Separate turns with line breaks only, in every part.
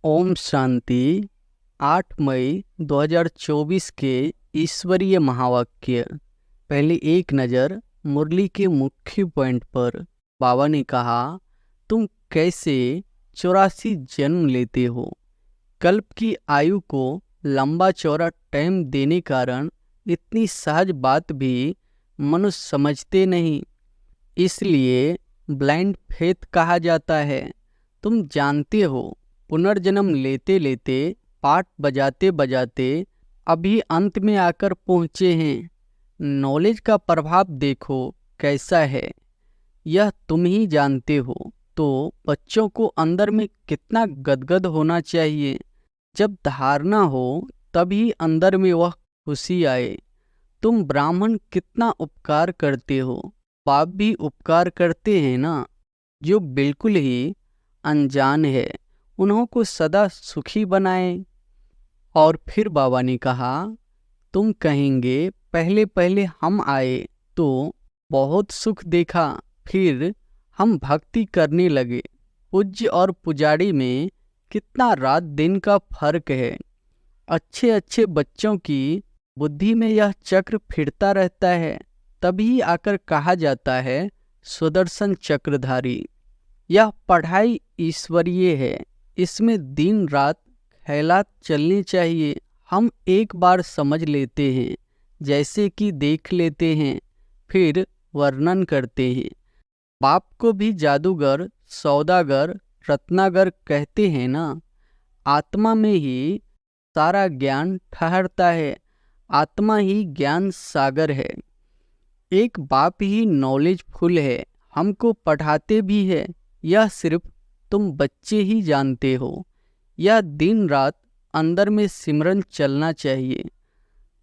ओम शांति। 8 मई 2024 के ईश्वरीय महावाक्य। पहले एक नज़र मुरली के मुख्य पॉइंट पर। बाबा ने कहा, तुम कैसे 84 जन्म लेते हो। कल्प की आयु को लंबा चौड़ा टाइम देने कारण इतनी सहज बात भी मनुष्य समझते नहीं, इसलिए ब्लाइंड फेथ कहा जाता है। तुम जानते हो, पुनर्जन्म लेते लेते, पाठ बजाते बजाते अभी अंत में आकर पहुँचे हैं। नॉलेज का प्रभाव देखो कैसा है, यह तुम ही जानते हो। तो बच्चों को अंदर में कितना गदगद होना चाहिए। जब धारणा हो तभी अंदर में वह खुशी आए। तुम ब्राह्मण कितना उपकार करते हो, बाप भी उपकार करते हैं ना। जो बिल्कुल ही अनजान है उन्हों को सदा सुखी बनाए। और फिर बाबा ने कहा, तुम कहेंगे पहले पहले हम आए तो बहुत सुख देखा, फिर हम भक्ति करने लगे। पूज्य और पुजारी में कितना रात दिन का फर्क है। अच्छे अच्छे बच्चों की बुद्धि में यह चक्र फिरता रहता है, तभी आकर कहा जाता है सुदर्शन चक्रधारी। यह पढ़ाई ईश्वरीय है, इसमें दिन रात ख्यालात चलने चाहिए। हम एक बार समझ लेते हैं, जैसे कि देख लेते हैं, फिर वर्णन करते हैं। बाप को भी जादूगर, सौदागर, रत्नागर कहते हैं ना। आत्मा में ही सारा ज्ञान ठहरता है, आत्मा ही ज्ञान सागर है। एक बाप ही नॉलेज फुल है, हमको पढ़ाते भी है। यह सिर्फ तुम बच्चे ही जानते हो। यह दिन रात अंदर में सिमरन चलना चाहिए।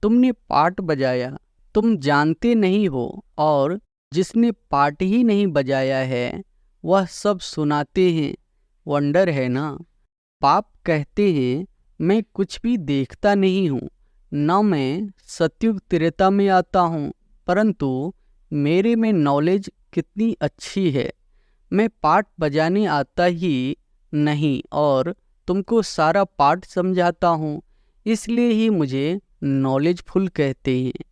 तुमने पाठ बजाया, तुम जानते नहीं हो, और जिसने पाठ ही नहीं बजाया है वह सब सुनाते हैं। वंडर है ना। बाप कहते हैं, मैं कुछ भी देखता नहीं हूँ, न मैं सतयुग त्रेता में आता हूँ, परंतु मेरे में नॉलेज कितनी अच्छी है। मैं पाठ बजाने आता ही नहीं और तुमको सारा पाठ समझाता हूँ, इसलिए ही मुझे नॉलेजफुल कहते हैं।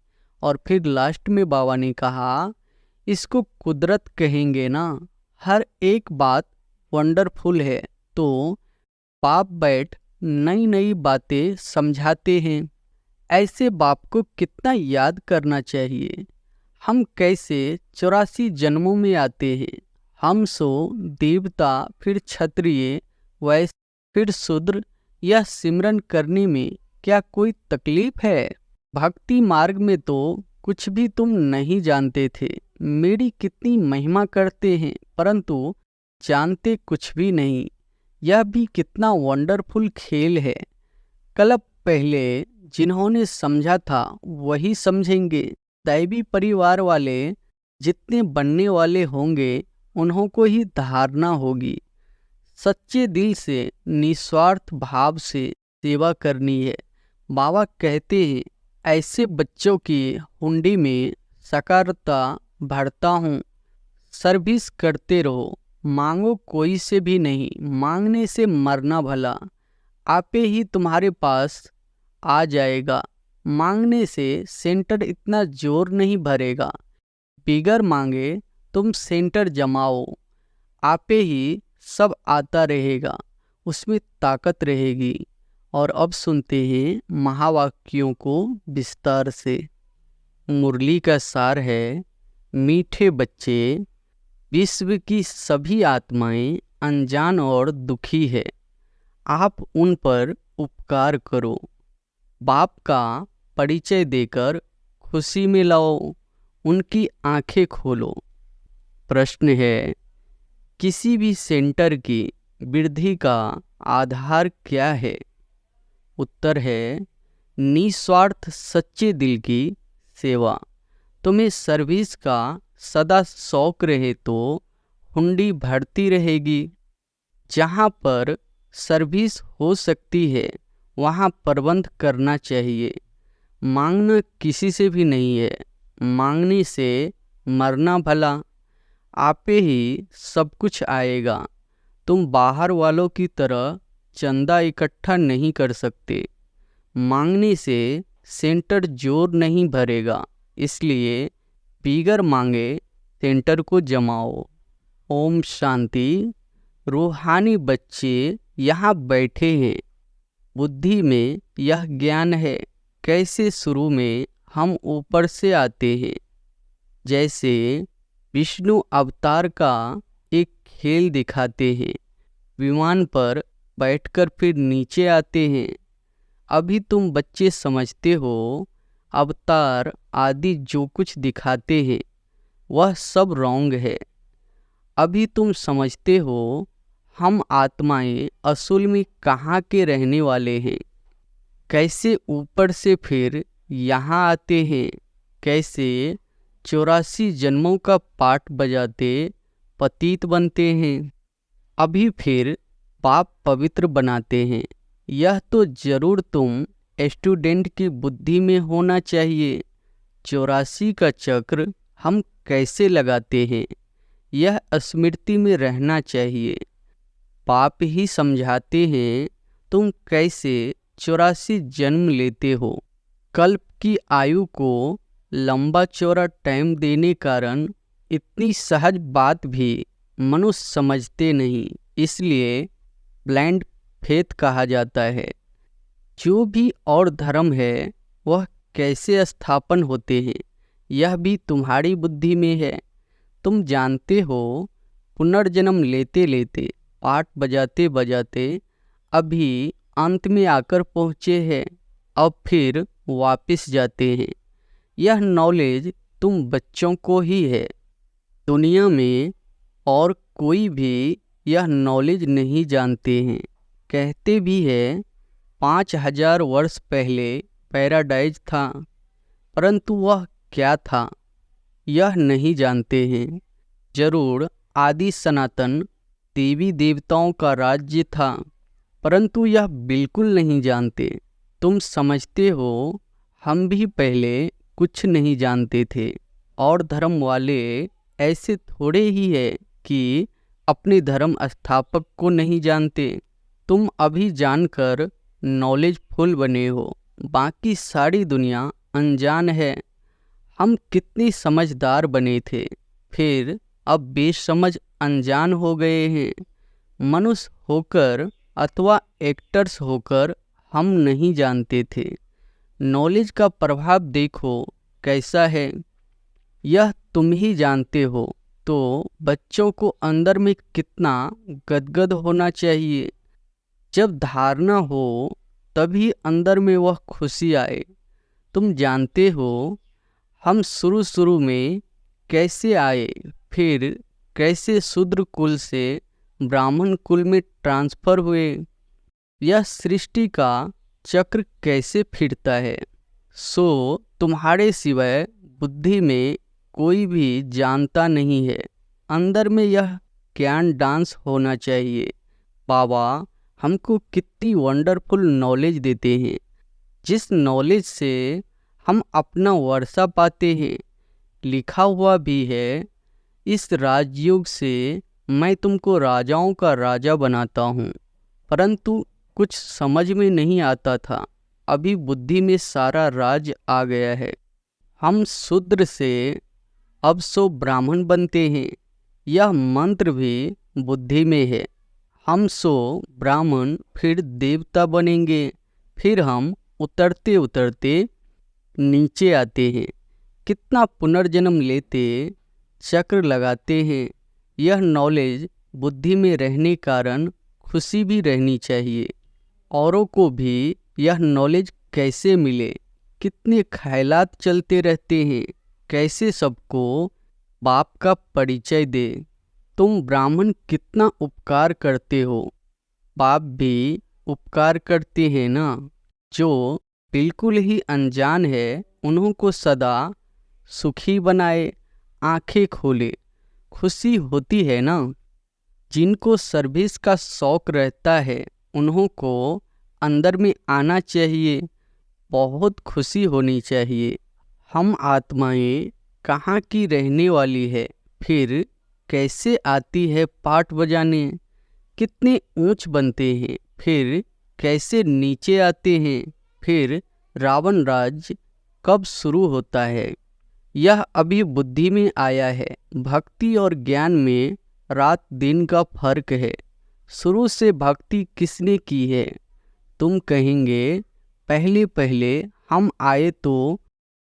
और फिर लास्ट में बाबा ने कहा, इसको कुदरत कहेंगे ना। हर एक बात वंडरफुल है। तो बाप बैठ नई नई बातें समझाते हैं। ऐसे बाप को कितना याद करना चाहिए। हम कैसे 84 जन्मों में आते हैं। हम सो देवता, फिर क्षत्रिय, वैश्य, फिर शूद्र। यह सिमरन करने में क्या कोई तकलीफ है। भक्ति मार्ग में तो कुछ भी तुम नहीं जानते थे। मेरी कितनी महिमा करते हैं, परंतु जानते कुछ भी नहीं। यह भी कितना वंडरफुल खेल है। कल्प पहले जिन्होंने समझा था वही समझेंगे। दैवी परिवार वाले जितने बनने वाले होंगे उन्हों को ही धारणा होगी। सच्चे दिल से निस्वार्थ भाव से सेवा करनी है। बाबा कहते हैं, ऐसे बच्चों की हुंडी में सकारता भरता हूँ। सर्विस करते रहो, मांगो कोई से भी नहीं, मांगने से मरना भला। आपे ही तुम्हारे पास आ जाएगा। मांगने से सेंटर इतना जोर नहीं भरेगा। बिगर मांगे तुम सेंटर जमाओ, आपे ही सब आता रहेगा, उसमें ताकत रहेगी। और अब सुनते हैं महावाक्यों को विस्तार से। मुरली का सार है, मीठे बच्चे, विश्व की सभी आत्माएं अनजान और दुखी है। आप उन पर उपकार करो। बाप का परिचय देकर खुशी में लाओ, उनकी आंखें खोलो। प्रश्न है, किसी भी सेंटर की वृद्धि का आधार क्या है। उत्तर है, निस्वार्थ सच्चे दिल की सेवा। तुम्हें सर्विस का सदा शौक रहे तो हुंडी भरती रहेगी। जहाँ पर सर्विस हो सकती है वहाँ प्रबंध करना चाहिए। मांगना किसी से भी नहीं है, मांगने से मरना भला। आपे ही सब कुछ आएगा। तुम बाहर वालों की तरह चंदा इकट्ठा नहीं कर सकते। मांगने से सेंटर जोर नहीं भरेगा, इसलिए बिगर मांगे सेंटर को जमाओ। ओम शांति। रूहानी बच्चे यहाँ बैठे हैं। बुद्धि में यह ज्ञान है कैसे शुरू में हम ऊपर से आते हैं। जैसे विष्णु अवतार का एक खेल दिखाते हैं, विमान पर बैठकर फिर नीचे आते हैं। अभी तुम बच्चे समझते हो अवतार आदि जो कुछ दिखाते हैं वह सब रॉन्ग है। अभी तुम समझते हो हम आत्माएं असल में कहाँ के रहने वाले हैं, कैसे ऊपर से फिर यहाँ आते हैं, कैसे 84 जन्मों का पाठ बजाते पतित बनते हैं, अभी फिर पाप पवित्र बनाते हैं। यह तो जरूर तुम स्टूडेंट की बुद्धि में होना चाहिए। 84 का चक्र हम कैसे लगाते हैं यह स्मृति में रहना चाहिए। पाप ही समझाते हैं तुम कैसे 84 जन्म लेते हो। कल्प की आयु को लंबा चौड़ा टाइम देने कारण इतनी सहज बात भी मनुष्य समझते नहीं, इसलिए ब्लाइंड फेथ कहा जाता है। जो भी और धर्म है वह कैसे स्थापन होते हैं यह भी तुम्हारी बुद्धि में है। तुम जानते हो पुनर्जन्म लेते लेते पाठ बजाते बजाते अभी अंत में आकर पहुँचे हैं, अब फिर वापस जाते हैं। यह नॉलेज तुम बच्चों को ही है। दुनिया में और कोई भी यह नॉलेज नहीं जानते हैं। कहते भी है 5000 वर्ष पहले पैराडाइज था, परंतु वह क्या था यह नहीं जानते हैं। जरूर आदि सनातन देवी देवताओं का राज्य था, परंतु यह बिल्कुल नहीं जानते। तुम समझते हो हम भी पहले कुछ नहीं जानते थे, और धर्म वाले ऐसे थोड़े ही है कि अपने धर्म स्थापक को नहीं जानते। तुम अभी जानकर नॉलेजफुल बने हो, बाकी सारी दुनिया अनजान है। हम कितने समझदार बने थे, फिर अब बेसमझ अनजान हो गए हैं। मनुष्य होकर अथवा एक्टर्स होकर हम नहीं जानते थे। नॉलेज का प्रभाव देखो कैसा है, यह तुम ही जानते हो। तो बच्चों को अंदर में कितना गदगद होना चाहिए। जब धारणा हो तभी अंदर में वह खुशी आए। तुम जानते हो हम शुरू में कैसे आए, फिर कैसे शूद्र कुल से ब्राह्मण कुल में ट्रांसफर हुए। यह सृष्टि का चक्र कैसे फिरता है, सो तुम्हारे सिवाय बुद्धि में कोई भी जानता नहीं है। अंदर में यह ज्ञान डांस होना चाहिए। बाबा हमको कितनी वंडरफुल नॉलेज देते हैं, जिस नॉलेज से हम अपना वर्षा पाते हैं। लिखा हुआ भी है, इस राजयोग से मैं तुमको राजाओं का राजा बनाता हूँ। परंतु कुछ समझ में नहीं आता था, अभी बुद्धि में सारा राज आ गया है। हम शूद्र से अब सो ब्राह्मण बनते हैं, यह मंत्र भी बुद्धि में है। हम सो ब्राह्मण फिर देवता बनेंगे, फिर हम उतरते उतरते नीचे आते हैं। कितना पुनर्जन्म लेते चक्र लगाते हैं। यह नॉलेज बुद्धि में रहने कारण खुशी भी रहनी चाहिए। औरों को भी यह नॉलेज कैसे मिले, कितने ख्यालात चलते रहते हैं, कैसे सबको बाप का परिचय दे। तुम ब्राह्मण कितना उपकार करते हो, बाप भी उपकार करते हैं ना। जो बिल्कुल ही अनजान है उन्हों को सदा सुखी बनाए, आंखें खोले, खुशी होती है ना। जिनको सर्विस का शौक रहता है उन्हों को अंदर में आना चाहिए, बहुत खुशी होनी चाहिए। हम आत्माएं कहाँ की रहने वाली है, फिर कैसे आती है पाठ बजाने। कितने ऊंच बनते हैं, फिर कैसे नीचे आते हैं, फिर रावण राज्य कब शुरू होता है, यह अभी बुद्धि में आया है। भक्ति और ज्ञान में रात दिन का फर्क है। शुरू से भक्ति किसने की है? तुम कहेंगे पहले पहले हम आए तो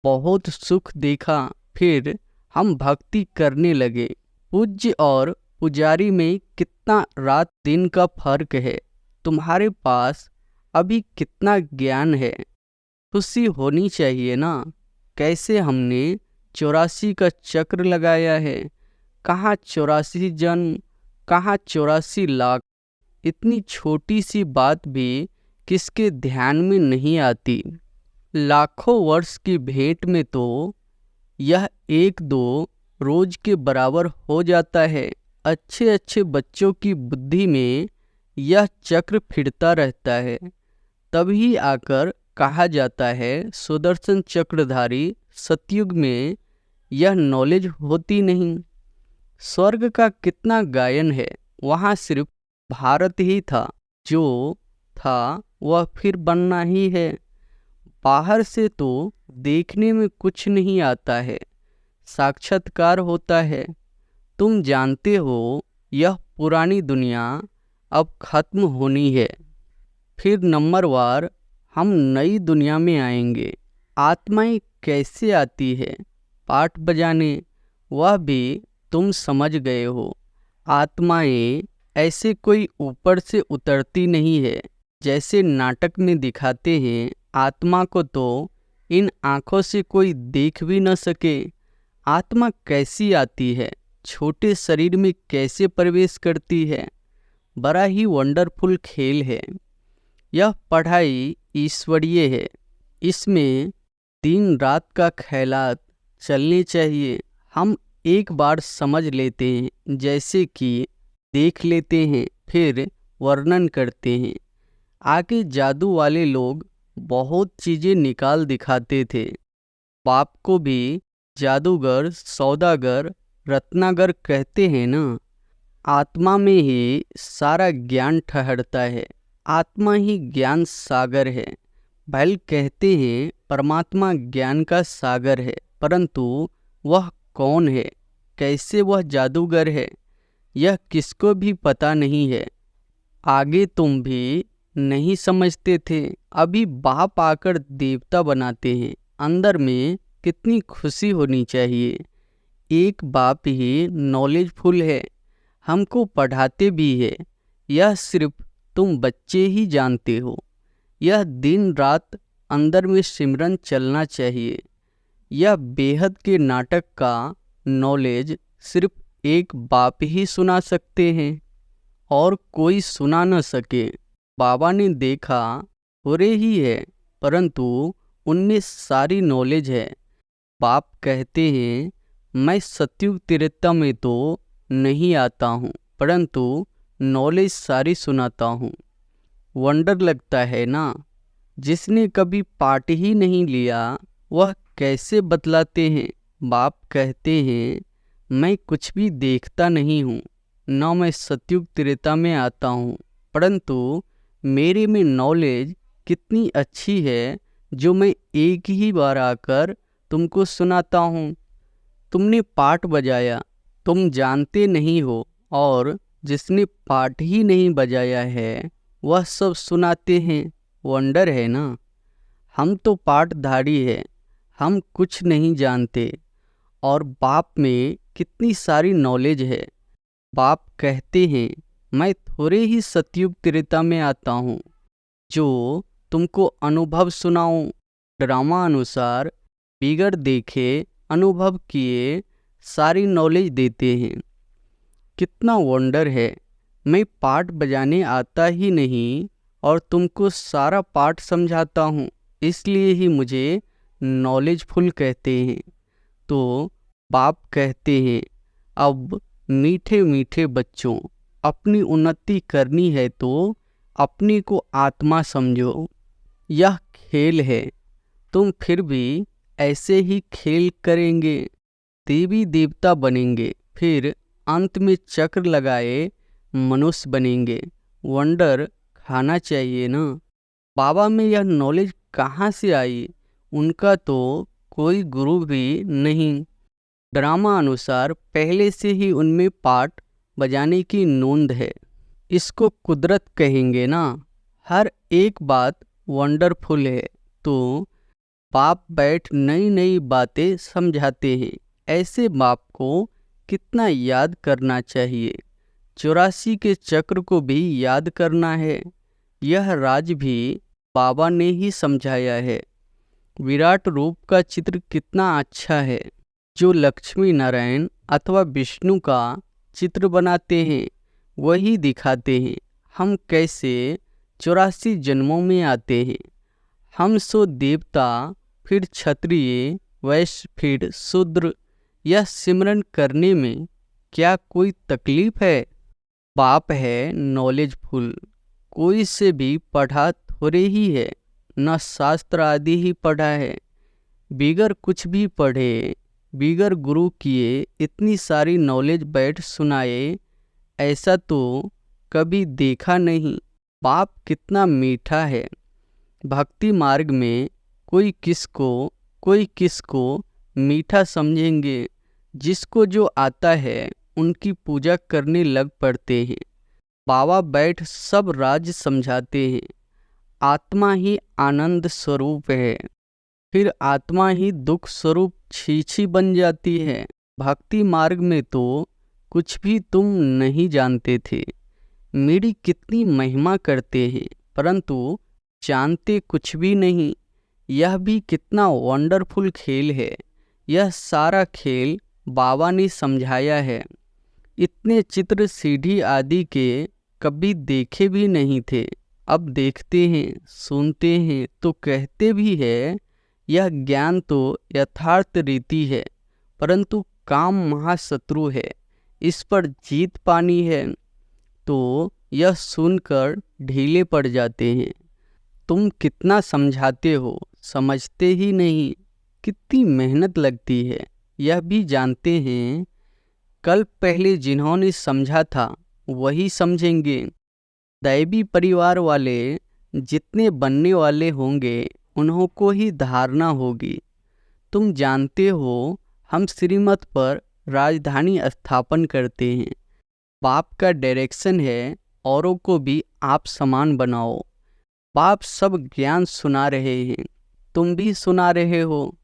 बहुत सुख देखा, फिर हम भक्ति करने लगे। पूज्य और पुजारी में कितना रात दिन का फर्क है। तुम्हारे पास अभी कितना ज्ञान है, खुशी होनी चाहिए ना। कैसे हमने 84 का चक्र लगाया है, कहाँ 84 जन्म, कहाँ 84 लाख। इतनी छोटी सी बात भी किसके ध्यान में नहीं आती। लाखों वर्ष की भेंट में तो यह एक दो रोज के बराबर हो जाता है। अच्छे अच्छे बच्चों की बुद्धि में यह चक्र फिरता रहता है। तभी आकर कहा जाता है सुदर्शन चक्रधारी सतयुग में यह नॉलेज होती नहीं। स्वर्ग का कितना गायन है, वहाँ सिर्फ भारत ही था, जो था वह फिर बनना ही है। बाहर से तो देखने में कुछ नहीं आता है, साक्षात्कार होता है। तुम जानते हो यह पुरानी दुनिया अब खत्म होनी है, फिर नंबरवार हम नई दुनिया में आएंगे। आत्माएं कैसे आती है पाठ बजाने, वह भी तुम समझ गए हो। आत्माएं ऐसे कोई ऊपर से उतरती नहीं है जैसे नाटक में दिखाते हैं। आत्मा को तो इन आँखों से कोई देख भी न सके। आत्मा कैसी आती है, छोटे शरीर में कैसे प्रवेश करती है, बड़ा ही वंडरफुल खेल है। यह पढ़ाई ईश्वरीय है, इसमें दिन रात का ख्यालात चलने चाहिए। हम एक बार समझ लेते हैं, जैसे कि देख लेते हैं, फिर वर्णन करते हैं। आगे जादू वाले लोग बहुत चीज़ें निकाल दिखाते थे। बाप को भी जादूगर, सौदागर, रत्नागर कहते हैं ना। आत्मा में ही सारा ज्ञान ठहरता है। आत्मा ही ज्ञान सागर है। बैल कहते हैं परमात्मा ज्ञान का सागर है, परंतु वह कौन है, कैसे वह जादूगर है, यह किसको भी पता नहीं है। आगे तुम भी नहीं समझते थे, अभी बाप आकर देवता बनाते हैं। अंदर में कितनी खुशी होनी चाहिए। एक बाप ही नॉलेजफुल है, हमको पढ़ाते भी है। यह सिर्फ तुम बच्चे ही जानते हो। यह दिन रात अंदर में सिमरन चलना चाहिए। यह बेहद के नाटक का नॉलेज सिर्फ एक बाप ही सुना सकते हैं और कोई सुना न सके। बाबा ने देखा हो रही है, परंतु उनमें सारी नॉलेज है। बाप कहते हैं मैं सतयुग त्रेता में तो नहीं आता हूँ, परंतु नॉलेज सारी सुनाता हूँ। वंडर लगता है ना। जिसने कभी पाठ ही नहीं लिया वह कैसे बतलाते हैं। बाप कहते हैं मैं कुछ भी देखता नहीं हूँ, न मैं सतयुग त्रेता में आता हूँ, परंतु मेरे में नॉलेज कितनी अच्छी है जो मैं एक ही बार आकर तुमको सुनाता हूँ। तुमने पाठ बजाया, तुम जानते नहीं हो, और जिसने पाठ ही नहीं बजाया है वह सब सुनाते हैं। वंडर है ना। हम तो पाठधारी है, हम कुछ नहीं जानते, और बाप में कितनी सारी नॉलेज है। बाप कहते हैं मैं थोड़े ही सतयुग त्रेता में आता हूँ, जो तुमको अनुभव सुनाऊं। ड्रामा अनुसार बिगड़ देखे अनुभव किए सारी नॉलेज देते हैं। कितना वंडर है। मैं पाठ बजाने आता ही नहीं और तुमको सारा पाठ समझाता हूँ, इसलिए ही मुझे नॉलेजफुल कहते हैं। तो बाप कहते हैं अब मीठे मीठे बच्चों, अपनी उन्नति करनी है तो अपने को आत्मा समझो। यह खेल है, तुम फिर भी ऐसे ही खेल करेंगे, देवी देवता बनेंगे, फिर अंत में चक्र लगाए मनुष्य बनेंगे। वंडर सिखाना चाहिए ना। बाबा में यह नॉलेज कहाँ से आई? उनका तो कोई गुरु भी नहीं। ड्रामा अनुसार पहले से ही उनमें पाठ बजाने की नोंद है। इसको कुदरत कहेंगे ना। हर एक बात वंडरफुल है। तो बाप बैठ नई नई बातें समझाते हैं। ऐसे बाप को कितना याद करना चाहिए। 84 के चक्र को भी याद करना है। यह राज भी बाबा ने ही समझाया है। विराट रूप का चित्र कितना अच्छा है। जो लक्ष्मी नारायण अथवा विष्णु का चित्र बनाते हैं वही दिखाते हैं हम कैसे 84 जन्मों में आते हैं। हम सो देवता, फिर क्षत्रिय, वैश्य, फिर शूद्र। यह सिमरन करने में क्या कोई तकलीफ है? बाप है नॉलेजफुल। कोई से भी पढ़ा थोड़े ही है, न शास्त्र आदि ही पढ़ा है। बिगर कुछ भी पढ़े, बिगर गुरु किए इतनी सारी नॉलेज बैठ सुनाए, ऐसा तो कभी देखा नहीं। बाप कितना मीठा है। भक्ति मार्ग में कोई किसको मीठा समझेंगे। जिसको जो आता है उनकी पूजा करने लग पड़ते हैं। बाबा बैठ सब राज समझाते हैं। आत्मा ही आनंद स्वरूप है, फिर आत्मा ही दुख स्वरूप छीछी बन जाती है। भक्ति मार्ग में तो कुछ भी तुम नहीं जानते थे। मेरी कितनी महिमा करते हैं परंतु जानते कुछ भी नहीं। यह भी कितना वंडरफुल खेल है। यह सारा खेल बाबा ने समझाया है। इतने चित्र सीढ़ी आदि के कभी देखे भी नहीं थे। अब देखते हैं, सुनते हैं तो कहते भी है। यह ज्ञान तो यथार्थ रीति है, परंतु काम महाशत्रु है। इस पर जीत पानी है तो यह सुनकर ढीले पड़ जाते हैं। तुम कितना समझाते हो, समझते ही नहीं। कितनी मेहनत लगती है यह भी जानते हैं। कल पहले जिन्होंने समझा था वही समझेंगे। दैवी परिवार वाले जितने बनने वाले होंगे उन्हों को ही धारणा होगी। तुम जानते हो हम श्रीमत पर राजधानी स्थापन करते हैं। बाप का डायरेक्शन है औरों को भी आप समान बनाओ। बाप सब ज्ञान सुना रहे हैं, तुम भी सुना रहे हो।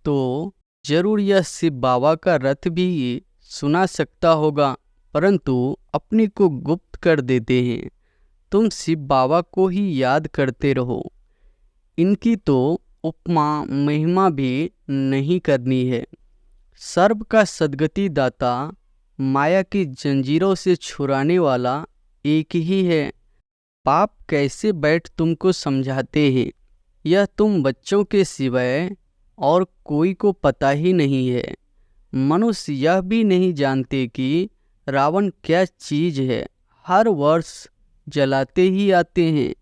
तो जरूर यह शिव बाबा का रथ भी सुना सकता होगा, परंतु अपने को गुप्त कर देते हैं। तुम शिव बाबा को ही याद करते रहो। इनकी तो उपमा महिमा भी नहीं करनी है। सर्व का सद्गति दाता, माया की जंजीरों से छुड़ाने वाला एक ही है। बाप कैसे बैठ तुमको समझाते हैं, यह तुम बच्चों के सिवाय और कोई को पता ही नहीं है। मनुष्य यह भी नहीं जानते कि रावण क्या चीज है। हर वर्ष जलाते ही आते हैं।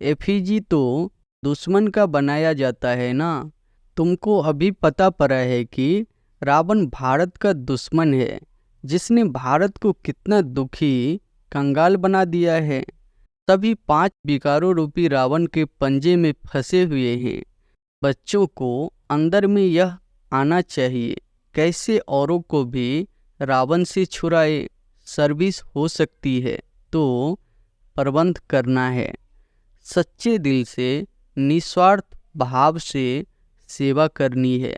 एफिजी तो दुश्मन का बनाया जाता है ना। तुमको अभी पता पड़ा है कि रावण भारत का दुश्मन है, जिसने भारत को कितना दुखी कंगाल बना दिया है। सभी 5 विकारों रूपी रावण के पंजे में फंसे हुए हैं। बच्चों को अंदर में यह आना चाहिए, कैसे औरों को भी रावण से छुड़ाए। सर्विस हो सकती है तो प्रबंध करना है। सच्चे दिल से निस्वार्थ भाव से सेवा करनी है।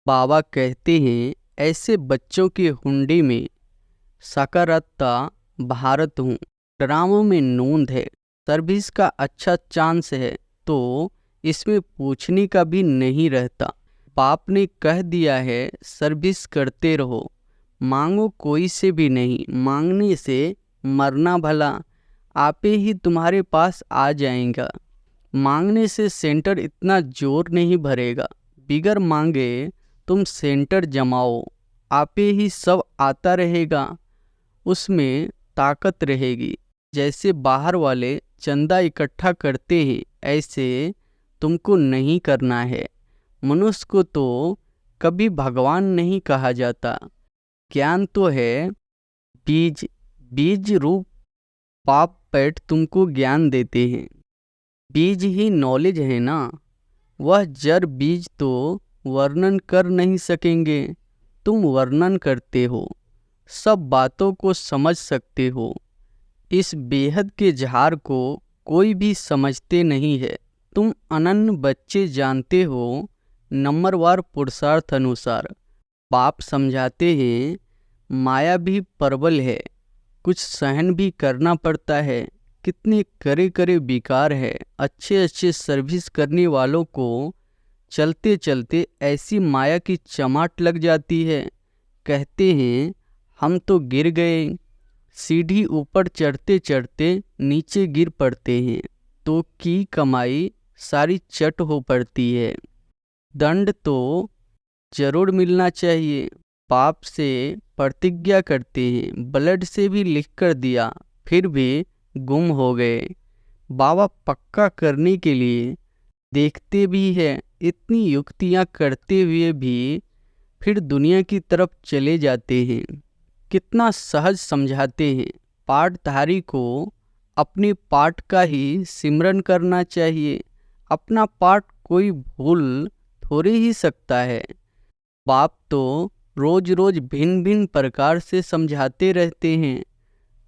बाबा कहते हैं ऐसे बच्चों के हुंडे में सकारात्मकता भारत हूँ। ड्रामों में नोंद है, सर्विस का अच्छा चांस है तो इसमें पूछने का भी नहीं रहता। बाप ने कह दिया है सर्विस करते रहो। मांगो कोई से भी नहीं, मांगने से मरना भला। आपे ही तुम्हारे पास आ जाएगा। मांगने से सेंटर इतना जोर नहीं भरेगा। बिगर मांगे तुम सेंटर जमाओ, आपे ही सब आता रहेगा। उसमें ताकत रहेगी। जैसे बाहर वाले चंदा इकट्ठा करते हैं ऐसे तुमको नहीं करना है। मनुष्य को तो कभी भगवान नहीं कहा जाता। ज्ञान तो है बीज, बीज रूप पाप पेट तुमको ज्ञान देते हैं। बीज ही नॉलेज है ना। वह जड़ बीज तो वर्णन कर नहीं सकेंगे, तुम वर्णन करते हो, सब बातों को समझ सकते हो। इस बेहद के झार को कोई भी समझते नहीं है। तुम अनन्य बच्चे जानते हो नंबरवार पुरुषार्थ अनुसार। बाप समझाते हैं माया भी प्रबल है, कुछ सहन भी करना पड़ता है। कितने करे करे बेकार है। अच्छे अच्छे सर्विस करने वालों को चलते चलते ऐसी माया की चमाट लग जाती है, कहते हैं हम तो गिर गए। सीढ़ी ऊपर चढ़ते चढ़ते नीचे गिर पड़ते हैं तो की कमाई सारी चट हो पड़ती है। दंड तो जरूर मिलना चाहिए। पाप से प्रतिज्ञा करते हैं, ब्लड से भी लिख कर दिया, फिर भी गुम हो गए। बाबा पक्का करने के लिए देखते भी है, इतनी युक्तियां करते हुए भी फिर दुनिया की तरफ चले जाते हैं। कितना सहज समझाते हैं। पाठधारी को अपने पाठ का ही सिमरन करना चाहिए। अपना पाठ कोई भूल थोड़ी ही सकता है। बाप तो रोज रोज भिन्न भिन्न प्रकार से समझाते रहते हैं।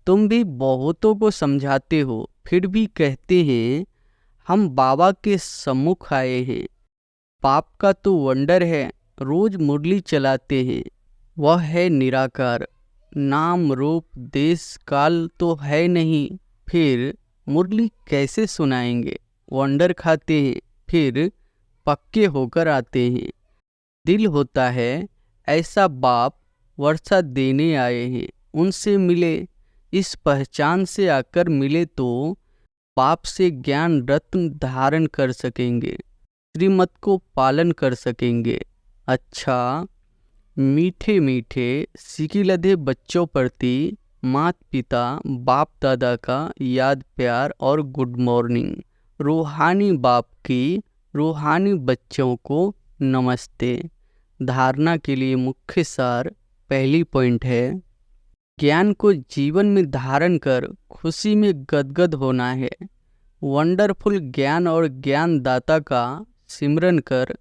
तुम भी बहुतों को समझाते हो, फिर भी कहते हैं हम बाबा के सम्मुख आए हैं। पाप का तो वंडर है, रोज मुरली चलाते हैं। वह है निराकार, नाम रूप देश काल तो है नहीं, फिर मुरली कैसे सुनाएंगे। वंडर खाते हैं, फिर पक्के होकर आते हैं। दिल होता है ऐसा बाप वर्षा देने आए हैं, उनसे मिले। इस पहचान से आकर मिले तो बाप से ज्ञान रत्न धारण कर सकेंगे, श्रीमत को पालन कर सकेंगे। अच्छा, मीठे मीठे सिकिलधे बच्चों प्रति माता पिता बाप दादा का याद प्यार और गुड मॉर्निंग। रूहानी बाप की रूहानी बच्चों को नमस्ते। धारणा के लिए मुख्य सार पहली पॉइंट है, ज्ञान को जीवन में धारण कर खुशी में गदगद होना है। वंडरफुल ज्ञान और ज्ञानदाता का सिमरन कर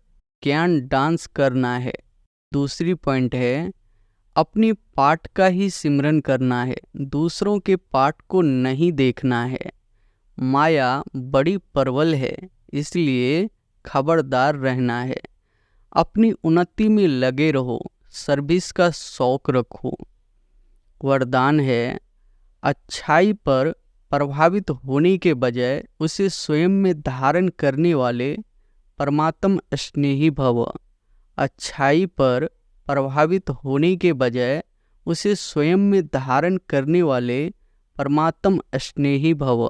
ज्ञान डांस करना है। दूसरी पॉइंट है, अपनी पाठ का ही सिमरन करना है, दूसरों के पाठ को नहीं देखना है। माया बड़ी प्रबल है, इसलिए खबरदार रहना है। अपनी उन्नति में लगे रहो, सर्विस का शौक रखो। वरदान है, अच्छाई पर प्रभावित होने के बजाय उसे स्वयं में धारण करने वाले परमात्म स्नेही भव। अच्छाई पर प्रभावित होने के बजाय उसे स्वयं में धारण करने वाले परमात्म स्नेही भव।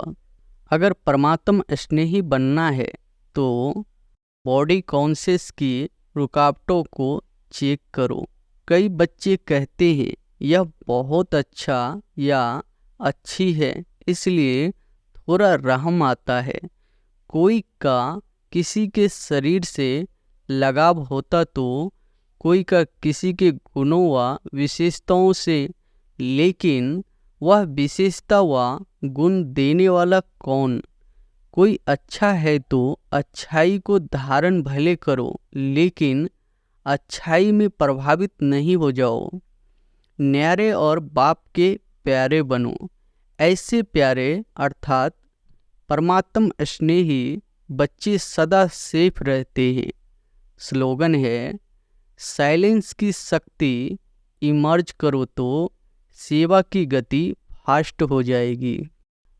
अगर परमात्म स्नेही बनना है तो बॉडी कॉन्शियस की रुकावटों को चेक करो। कई बच्चे कहते हैं यह बहुत अच्छा या अच्छी है, इसलिए थोड़ा रहम आता है। कोई का किसी के शरीर से लगाव होता तो कोई का किसी के गुणों व विशेषताओं से, लेकिन वह विशेषता व गुण देने वाला कौन। कोई अच्छा है तो अच्छाई को धारण भले करो, लेकिन अच्छाई में प्रभावित नहीं हो जाओ। न्यारे और बाप के प्यारे बनो। ऐसे प्यारे अर्थात परमात्म स्नेही बच्चे सदा सेफ रहते हैं। स्लोगन है, साइलेंस की शक्ति इमर्ज करो तो सेवा की गति फास्ट हो जाएगी।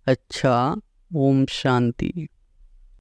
अच्छा, ओम शांति।